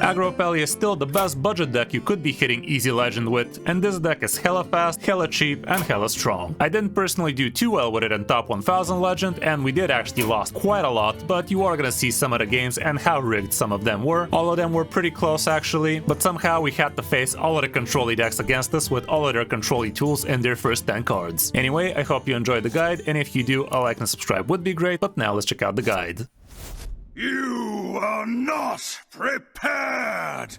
Aggro Pally is still the best budget deck you could be hitting easy legend with, and this deck is hella fast, hella cheap, and hella strong. I didn't personally do too well with it in top 1000 legend, and we did actually lost quite a lot, but you are gonna see some of the games and how rigged some of them were. All of them were pretty close actually, but somehow we had to face all of the control decks against us with all of their control tools in their first 10 cards. Anyway, I hope you enjoyed the guide, and if you do, a like and subscribe would be great, but now let's check out the guide. You are not prepared!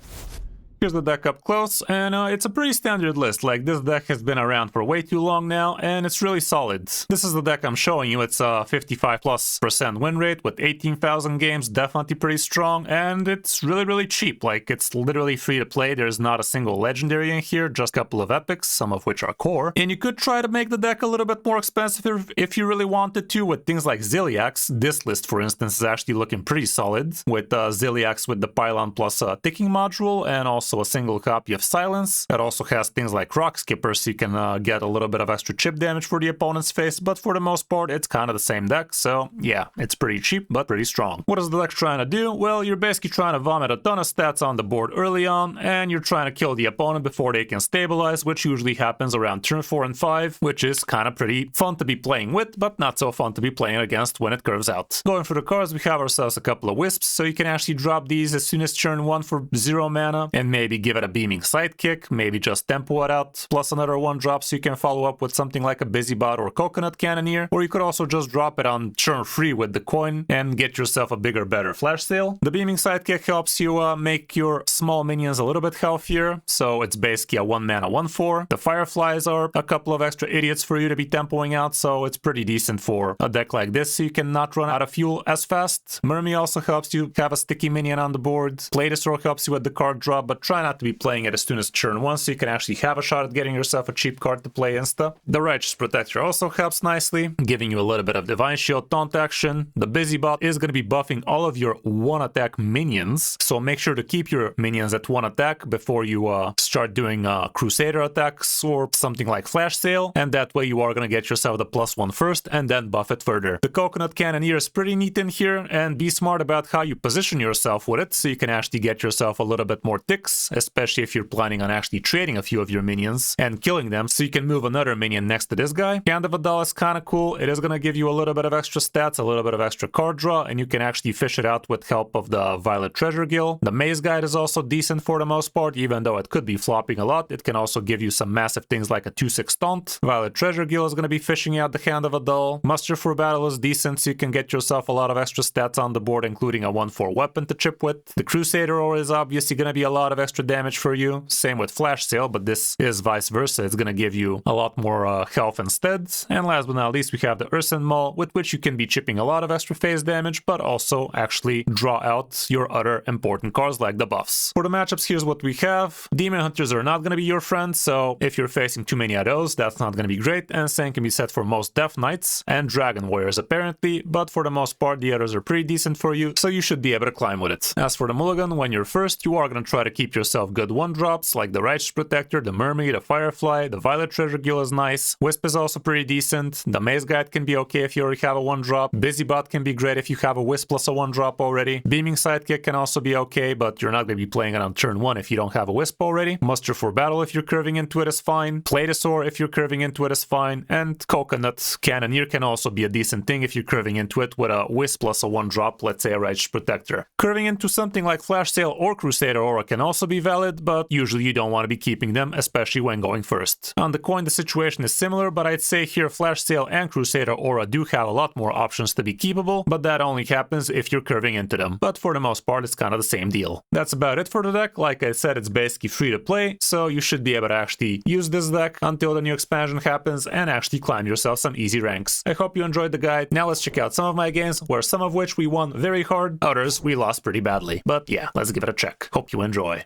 Here's the deck up close, and it's a pretty standard list. Like, this deck has been around for way too long now, and it's really solid. This is the deck I'm showing you. It's a 55+% win rate with 18,000 games, definitely pretty strong, and it's really cheap. Like, it's literally free to play. There's not a single legendary in here, just a couple of epics, some of which are core. And you could try to make the deck a little bit more expensive if you really wanted to, with things like Ziliax. This list, for instance, is actually looking pretty solid, with Ziliax with the Pylon plus ticking module, and also a single copy of Silence. It also has things like Rock Skipper, so you can get a little bit of extra chip damage for the opponent's face, but for the most part, it's kind of the same deck, so yeah, it's pretty cheap, but pretty strong. What is the deck trying to do? Well, you're basically trying to vomit a ton of stats on the board early on, and you're trying to kill the opponent before they can stabilize, which usually happens around turn 4 and 5, which is kind of pretty fun to be playing with, but not so fun to be playing against when it curves out. Going for the cards, we have ourselves a couple of Wisps, so you can actually drop these as soon as turn 1 for 0 mana, and maybe give it a Beaming Sidekick, maybe just tempo it out, plus another 1 drop so you can follow up with something like a Busybot or Coconut Cannoneer, or you could also just drop it on turn 3 with the coin and get yourself a bigger, better flash sale. The Beaming Sidekick helps you make your small minions a little bit healthier, so it's basically a 1 mana 1/4. The Fireflies are a couple of extra idiots for you to be tempoing out, so it's pretty decent for a deck like this, so you can not run out of fuel as fast. Mermy also helps you have a sticky minion on the board. Playdesaur helps you with the card drop, but try not to be playing it as soon as turn 1, so you can actually have a shot at getting yourself a cheap card to play insta. The Righteous Protector also helps nicely, giving you a little bit of Divine Shield taunt action. The Busybot is going to be buffing all of your 1 attack minions, so make sure to keep your minions at 1 attack before you start doing Crusader attacks or something like Flash Sale, and that way you are going to get yourself the +1 first and then buff it further. The Coconut Cannoneer is pretty neat in here, and be smart about how you position yourself with it, so you can actually get yourself a little bit more ticks, especially if you're planning on actually trading a few of your minions and killing them, so you can move another minion next to this guy. Hand of Adal is kind of cool. It is going to give you a little bit of extra stats, a little bit of extra card draw, and you can actually fish it out with help of the Violet Treasure Gill. The Maze Guide is also decent for the most part, even though it could be flopping a lot. It can also give you some massive things like a 2/6 taunt. Violet Treasure Gill is going to be fishing out the Hand of Adal. Muster for Battle is decent, so you can get yourself a lot of extra stats on the board, including a 1/4 weapon to chip with. The Crusader Ore is obviously going to be a lot of extra damage for you. Same with Flash Sale, but this is vice versa. It's going to give you a lot more health instead. And last but not least, we have the Urson Maul, with which you can be chipping a lot of extra phase damage, but also actually draw out your other important cards like the buffs. For the matchups, here's what we have. Demon Hunters are not going to be your friend, so if you're facing too many of those, that's not going to be great, and same can be said for most Death Knights and Dragon Warriors apparently, but for the most part, the others are pretty decent for you, so you should be able to climb with it. As for the Mulligan, when you're first, you are going to try to keep yourself good 1-drops, like the Righteous Protector, the Mermaid, the Firefly, the Violet Treasure Gill is nice. Wisp is also pretty decent. The Maze Guide can be okay if you already have a 1-drop. Busybot can be great if you have a Wisp plus a 1-drop already. Beaming Sidekick can also be okay, but you're not going to be playing it on turn 1 if you don't have a Wisp already. Muster for Battle if you're curving into it is fine. Playdesaur if you're curving into it is fine. And Coconut Cannoneer can also be a decent thing if you're curving into it with a Wisp plus a 1-drop, let's say a Righteous Protector. Curving into something like Flash Sale or Crusader Aura can also be valid, but usually you don't want to be keeping them, especially when going first. On the coin, the situation is similar, but I'd say here Flash Sale and Crusader Aura do have a lot more options to be keepable, but that only happens if you're curving into them. But for the most part, it's kind of the same deal. That's about it for the deck. Like I said, it's basically free to play, so you should be able to actually use this deck until the new expansion happens and actually climb yourself some easy ranks. I hope you enjoyed the guide. Now let's check out some of my games, where some of which we won very hard, others we lost pretty badly. But yeah, let's give it a check. Hope you enjoy.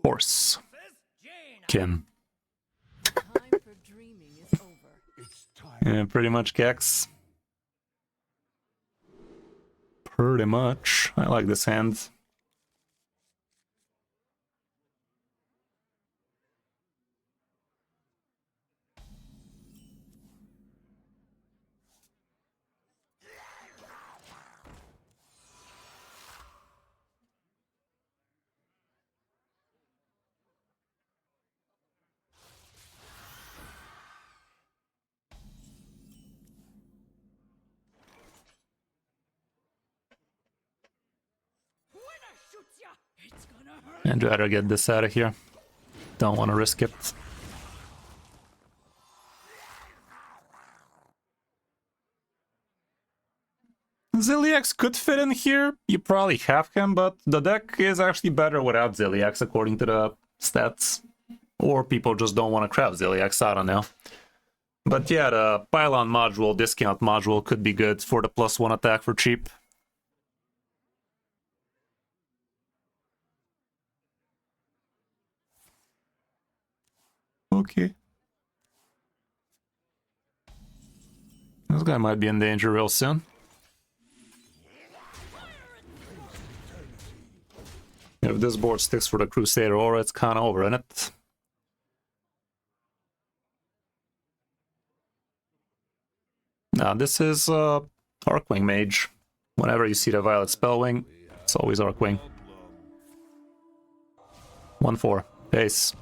Horse. Kim. Yeah, pretty much Gex. Pretty much. I like this hand. I'd rather get this out of here. Don't want to risk it. Ziliax could fit in here. You probably have him, but the deck is actually better without Ziliax according to the stats. Or people just don't want to craft Ziliax, I don't know. But yeah, the pylon module, discount module could be good for the +1 attack for cheap. Okay. This guy might be in danger real soon. If this board sticks for the Crusader Aura, it's kind of over, isn't it? Now, this is Arcwing Mage. Whenever you see the Violet Spellwing, it's always Arcwing. 1-4. Ace.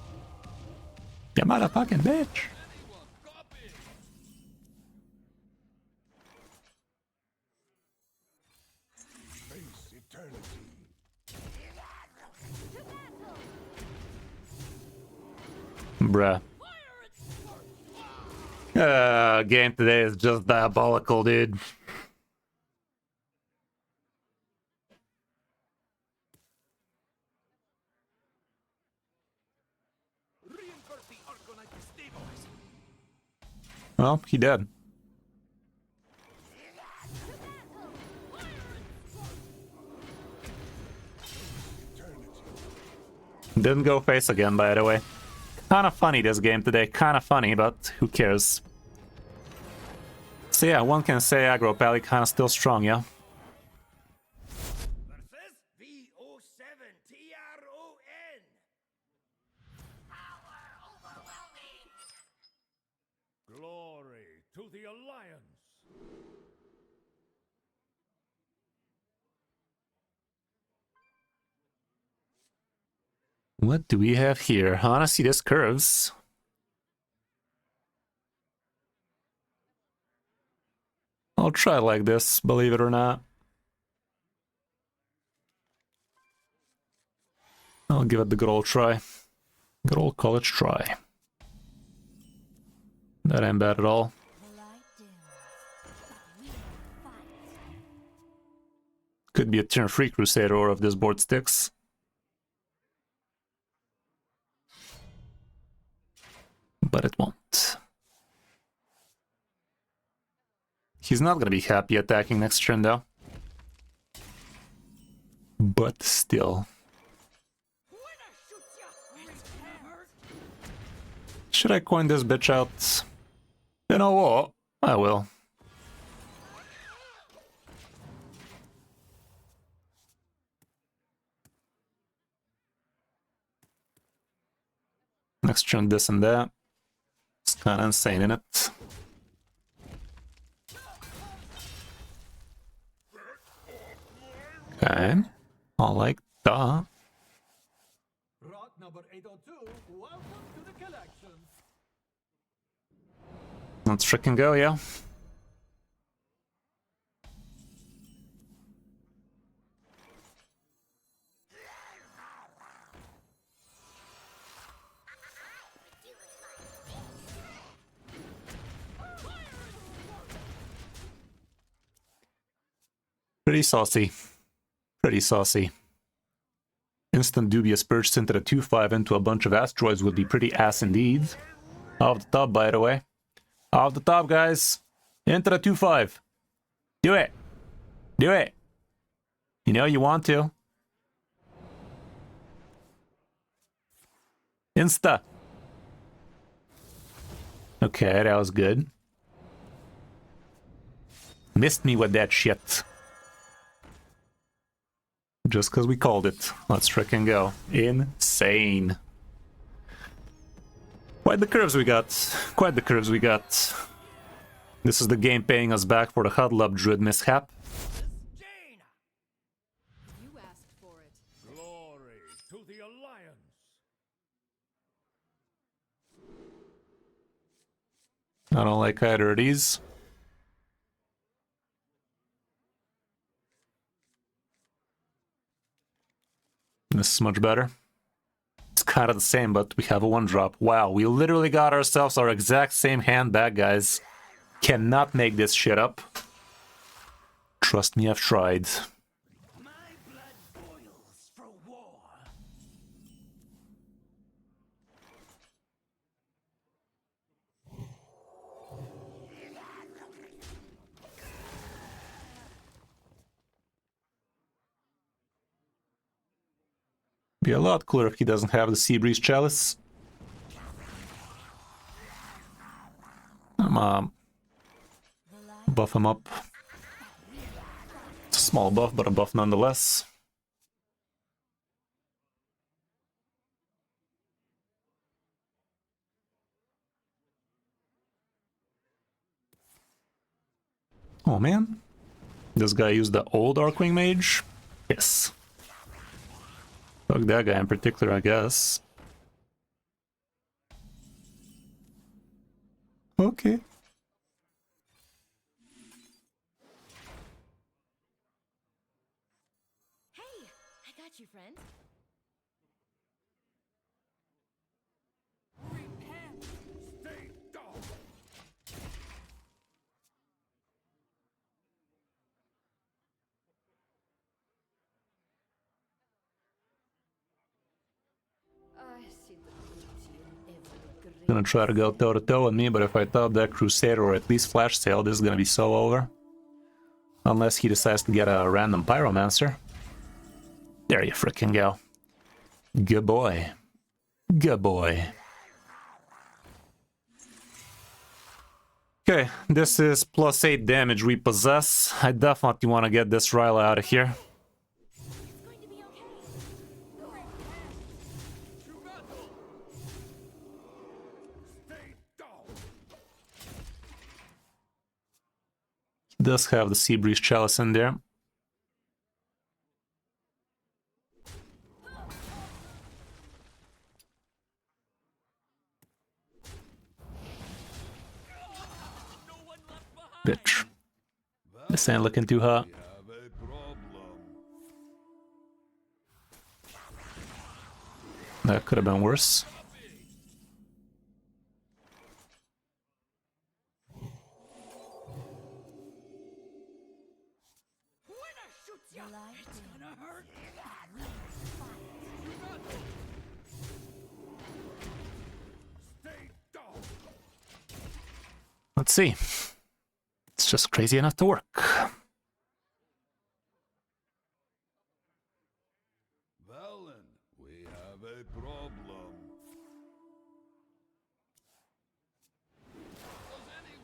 You motherfucking bitch! Bruh. Game today is just diabolical, dude. Well, he did. Didn't go face again, by the way. Kinda funny this game today, kinda funny, but who cares? So yeah, one can say Aggro Pally kinda still strong, yeah? Versus VO7 TRON. Power overwhelming. Glory to the Alliance. What do we have here? Honestly, this curves. I'll try like this, believe it or not. I'll give it the good old try. Good old college try. That ain't bad at all. Could be a turn 3 Crusader or if this board sticks. But it won't. He's not gonna be happy attacking next turn though. But still. Should I coin this bitch out? You know what? I will. Next turn this and that. It's kinda insane, isn't it? Okay. I like that. Rot number 802, welcome to the collection. Let's frickin' go, yeah. Pretty saucy. Pretty saucy. Instant dubious burst into the 2-5 into a bunch of asteroids would be pretty ass indeed. Off the top, by the way. Off the top, guys. Into the 2-5. Do it. Do it. You know you want to. Insta. Okay, that was good. Missed me with that shit. Just because we called it. Let's frickin' go. Insane. Quite the curves we got. Quite the curves we got. This is the game paying us back for the Huddle Up Druid mishap. You asked for it. Glory to the Alliance. I don't like either of these. This is much better. It's kind of the same, but we have a 1-drop. Wow, we literally got ourselves our exact same hand back, guys. Cannot make this shit up. Trust me, I've tried. My blood boils for war. Be a lot cooler if he doesn't have the Sea Breeze Chalice. Buff him up. It's a small buff, but a buff nonetheless. Oh man. This guy used the old Arcwing Mage? Yes. Fuck that guy in particular, I guess. Okay. Hey, I got you, friend. Stay down. I see the beauty in every grain. Gonna try to go toe to toe with me, but if I top that Crusader or at least Flash Sale, this is gonna be so over. Unless he decides to get a random Pyromancer. There you frickin' go. Good boy. Good boy. Okay, this is +8 damage we possess. I definitely want to get this Ryla out of here. It's going to be okay. Stay down. He does have the Sea Breeze Chalice in there. Bitch. This ain't looking too hot. We have a problem. That could have been worse. When I shoot ya, it's gonna hurt. Stay down. Let's see. It's just crazy enough to work. Valen, we have a problem.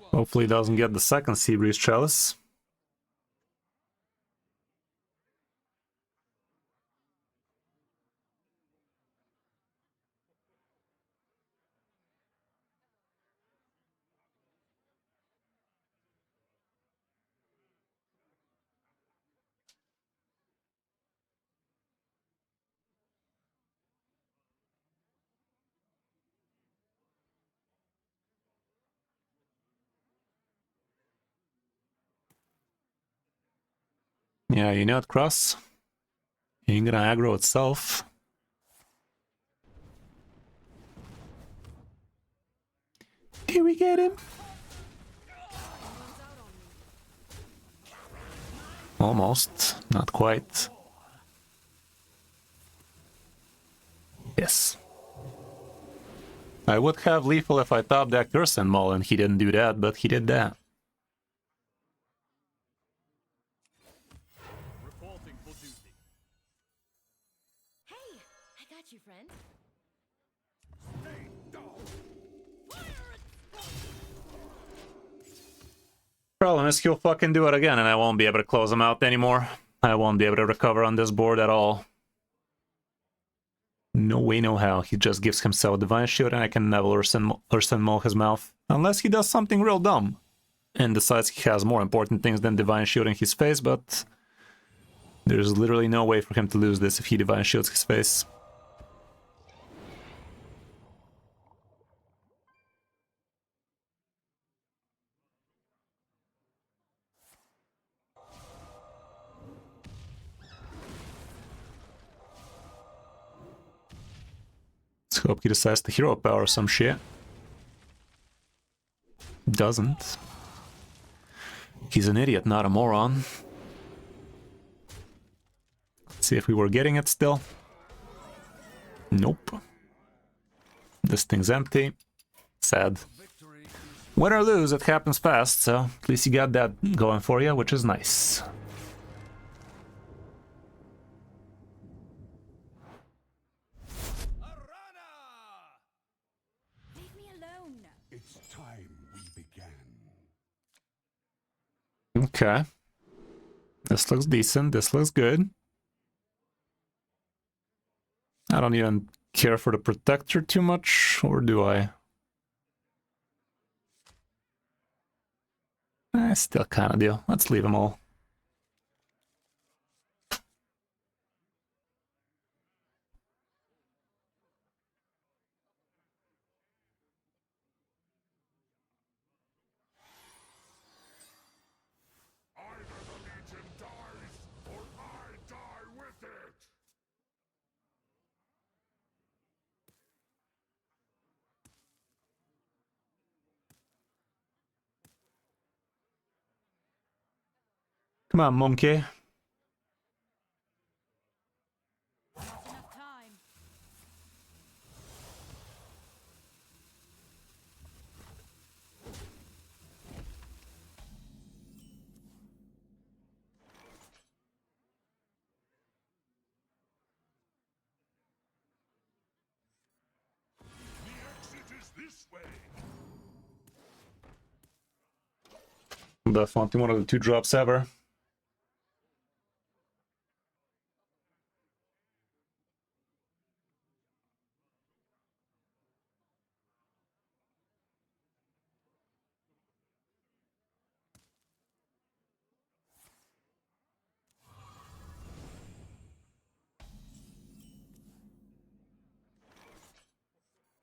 Hopefully he doesn't get the second Sea Breeze Chalice. Yeah, you know what, Cross? He ain't gonna aggro itself. Did we get him? Almost. Not quite. Yes. I would have lethal if I topped that Cursen Maul and he didn't do that, but he did that. Reporting for duty. Hey, I got you, friend. Stay down. Problem is he'll fucking do it again and I won't be able to close him out anymore. I won't be able to recover on this board at all. No way, no how. He just gives himself Divine Shield and I can never Urson Maul his mouth. Unless he does something real dumb. And decides he has more important things than Divine Shield in his face, but... there's literally no way for him to lose this if he Divine Shields his face. Hope he decides to hero power or some shit. Doesn't. He's an idiot, not a moron. Let's see if we were getting it still. Nope. This thing's empty. Sad. Win or lose, it happens fast, so at least you got that going for you, which is nice. Leave me alone. It's time we began. Okay. This looks decent, this looks good. I don't even care for the protector too much, or do I? I still kind of do. Let's leave them all. Either the Legion dies, or I die with it! Come on, monkey. Enough time. The exit is this way! Definitely one of the 2 drops ever.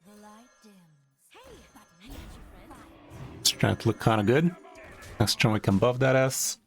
The light dims. Hey, but I got you, friend. It's trying to look kind of good. Next turn we can buff that ass.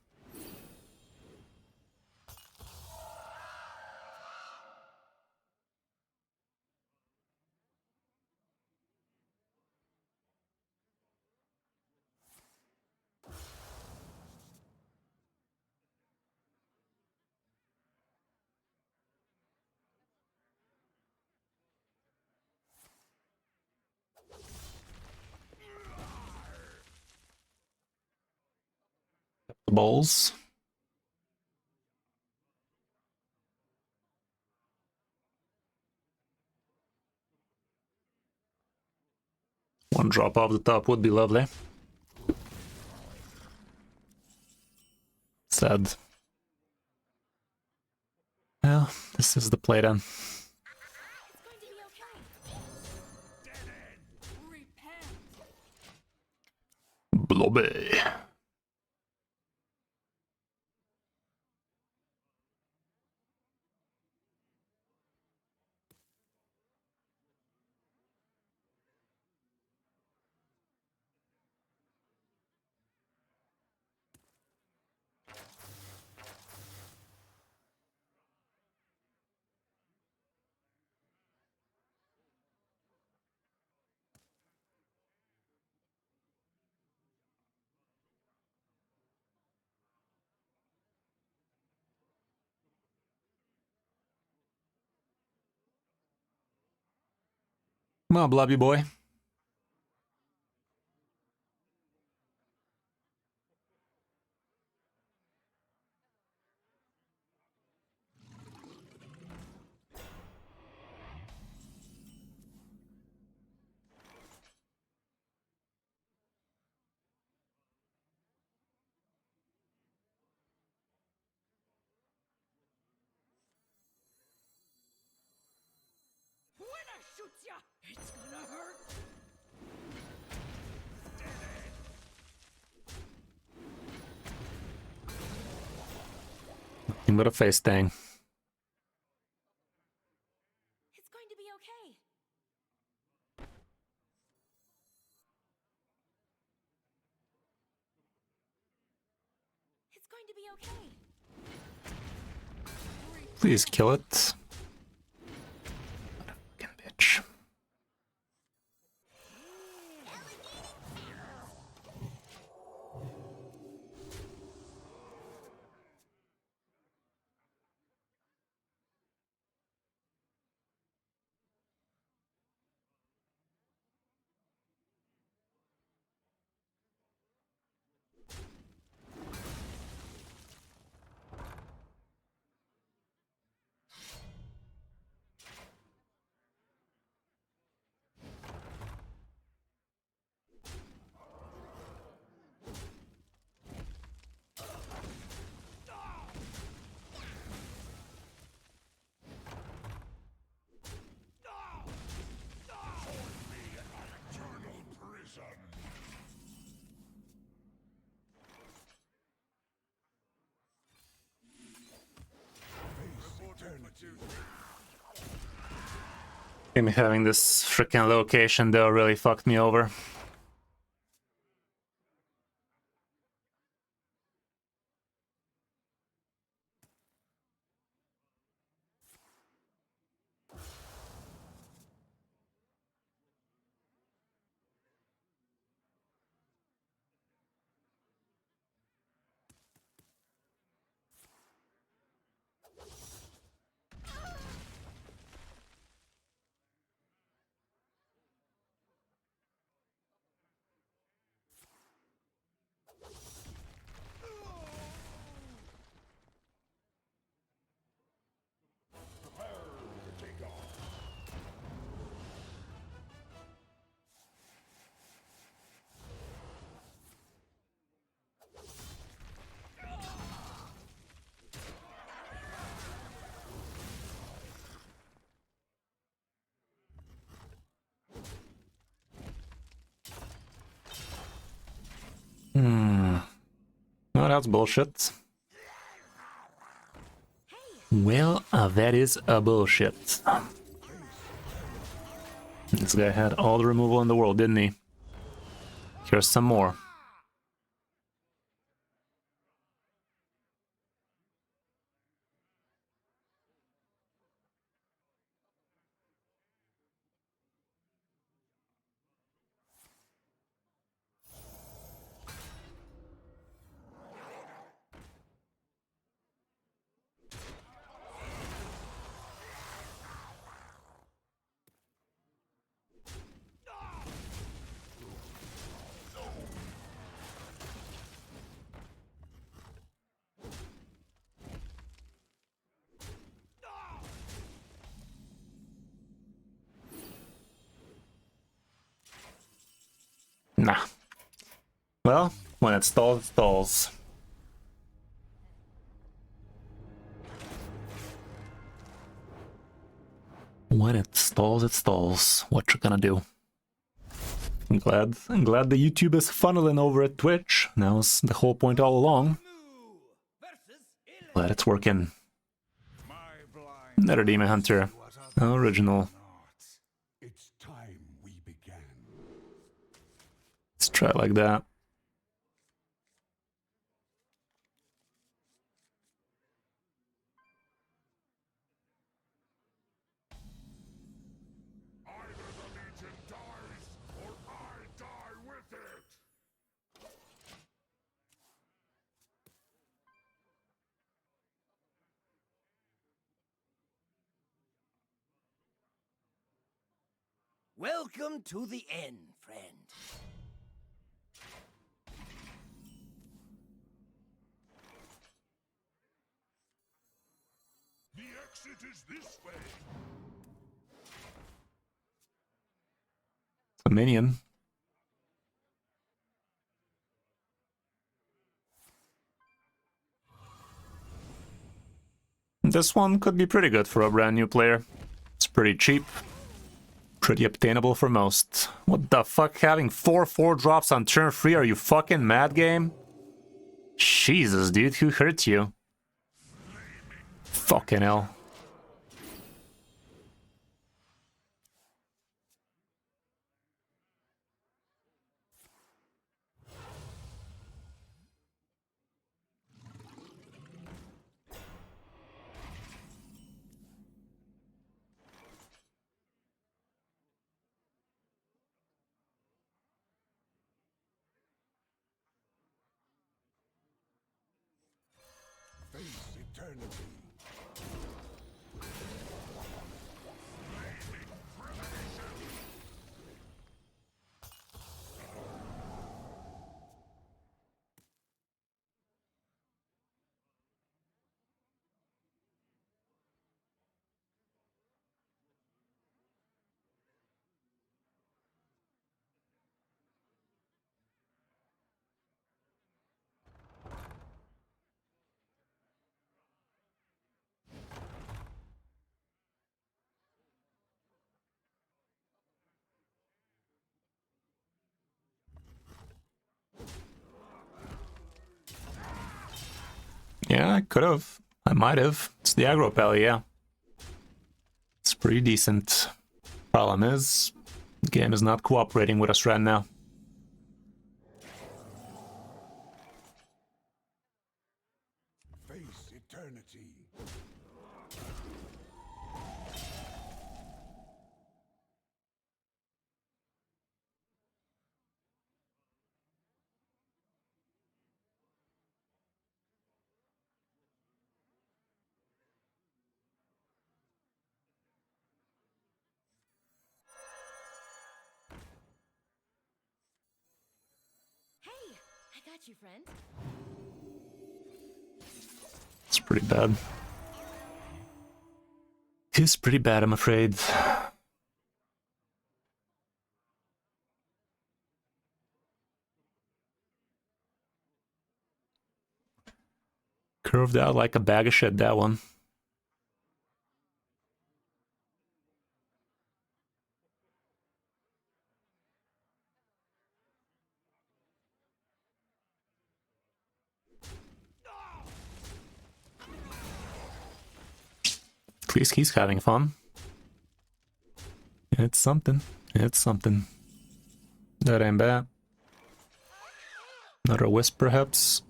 The bowls. One drop off the top would be lovely. Sad. Well, this is the play then. It's going to be okay. Repent. Blobby. Come on, blobby boy. When I shoot ya, it's gonna hurt. Nothing but a face thing. It's going to be okay. It's going to be okay. Please kill it. What a fucking bitch. Him having this freaking location though really fucked me over. Oh, that's bullshit. Well, that is a bullshit. This guy had all the removal in the world, didn't he? Here's some more. Nah. Well, when it stalls, it stalls. When it stalls, it stalls. What you gonna do? I'm glad the YouTube is funneling over at Twitch. That was the whole point all along. Glad it's working. Another Demon Hunter. Original. It's time we began. Let's try it like that. Either the Legion dies, or I die with it! Welcome to the end, friend. The exit is this way! A minion. This one could be pretty good for a brand new player. It's pretty cheap. Pretty obtainable for most. What the fuck? Having 4/4 drops on turn 3? Are you fucking mad, game? Jesus, dude, who hurt you? Fucking hell. Face eternity. Yeah, I could have. I might have. It's the Aggro Pally, yeah. It's pretty decent. Problem is, the game is not cooperating with us right now. Face eternity. Hey, I got you, friend. It's pretty bad. It's pretty bad, I'm afraid. Curved out like a bag of shit, that one. At least he's having fun. It's something. It's something. That ain't bad. Another wisp, perhaps?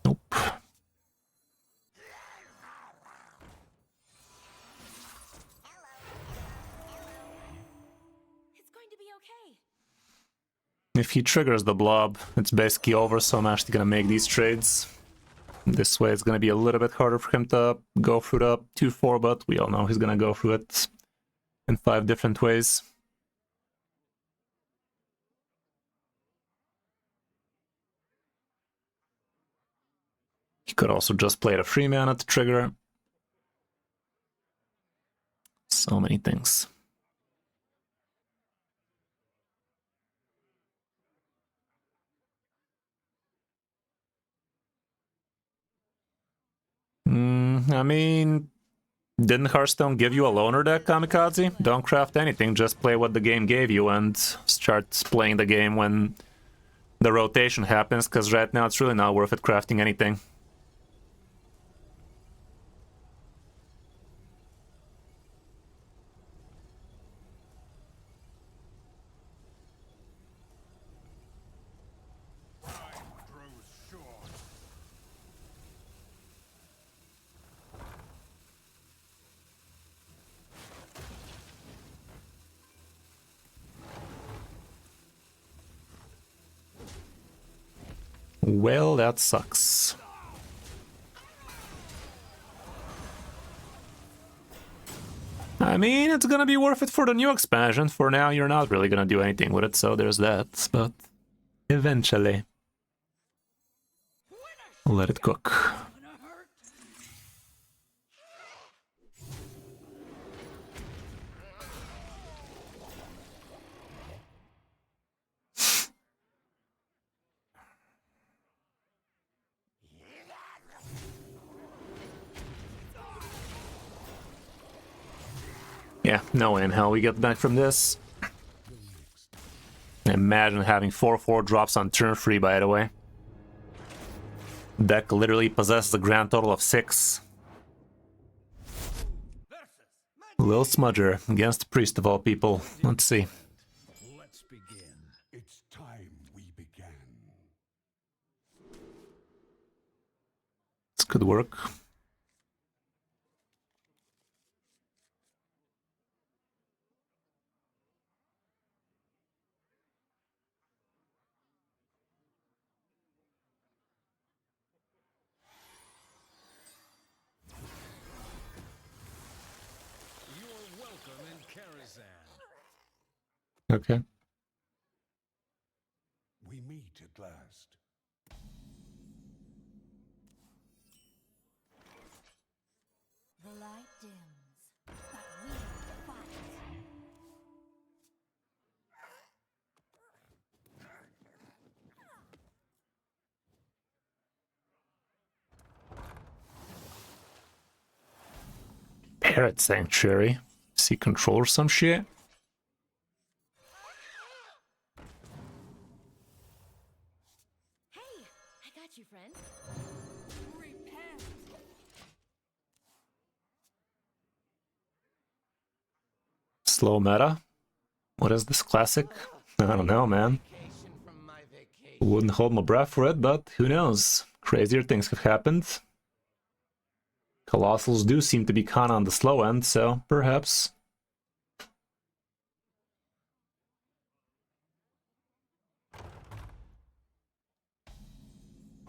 Nope. It's going to be okay. If he triggers the blob, it's basically over, so I'm actually gonna make these trades. This way it's gonna be a little bit harder for him to go through the 2-4, but we all know he's gonna go through it in 5 different ways. He could also just play the 3 mana to trigger. So many things. I mean, didn't Hearthstone give you a loner deck, Kamikaze? Don't craft anything, just play what the game gave you and start playing the game when the rotation happens, because right now it's really not worth it crafting anything. Time grows short. Well, that sucks. I mean, it's gonna be worth it for the new expansion. For now, you're not really gonna do anything with it, so there's that. But eventually, let it cook. Gonna hurt. Yeah, no way in hell we get back from this. Imagine having 4/4 drops on turn 3, by the way. Deck literally possesses a grand total of 6. Lil Smudger against the Priest of all people. Let's see. Let's begin. It's time we began. This could work. You're welcome in Karazhan. Okay. We meet at last. The light dims, but we fight. Parrot Sanctuary. Does he control some shit? Hey, I got you, friend. Repent. Slow meta? What is this, classic? I don't know, man. Vacation from my vacation. Wouldn't hold my breath for it, but who knows? Crazier things have happened. Colossals do seem to be kinda on the slow end, so perhaps.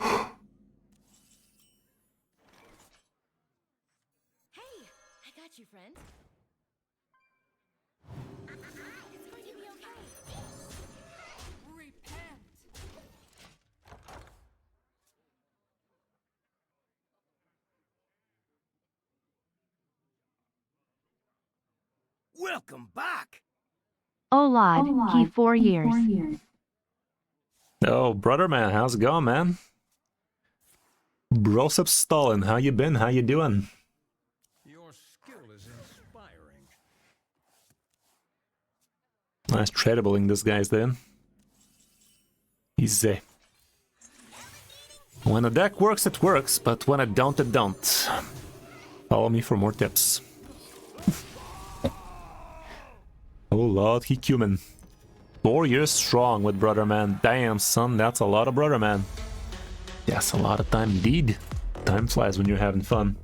Hey, I got you, friend. It's going to be okay. Repent. Welcome back. Olad, he 4 years. Oh, brother man, how's it going, man? Brosep Stalin, how you been? How you doing? Your skill is inspiring. Nice tradabling this guy's doing. Easy. When a deck works, it works, but when it don't, it don't. Follow me for more tips. Oh lord, he cumin. 4 years strong with brother man. Damn son, that's a lot of brother man. Yes, a lot of time indeed. Time flies when you're having fun.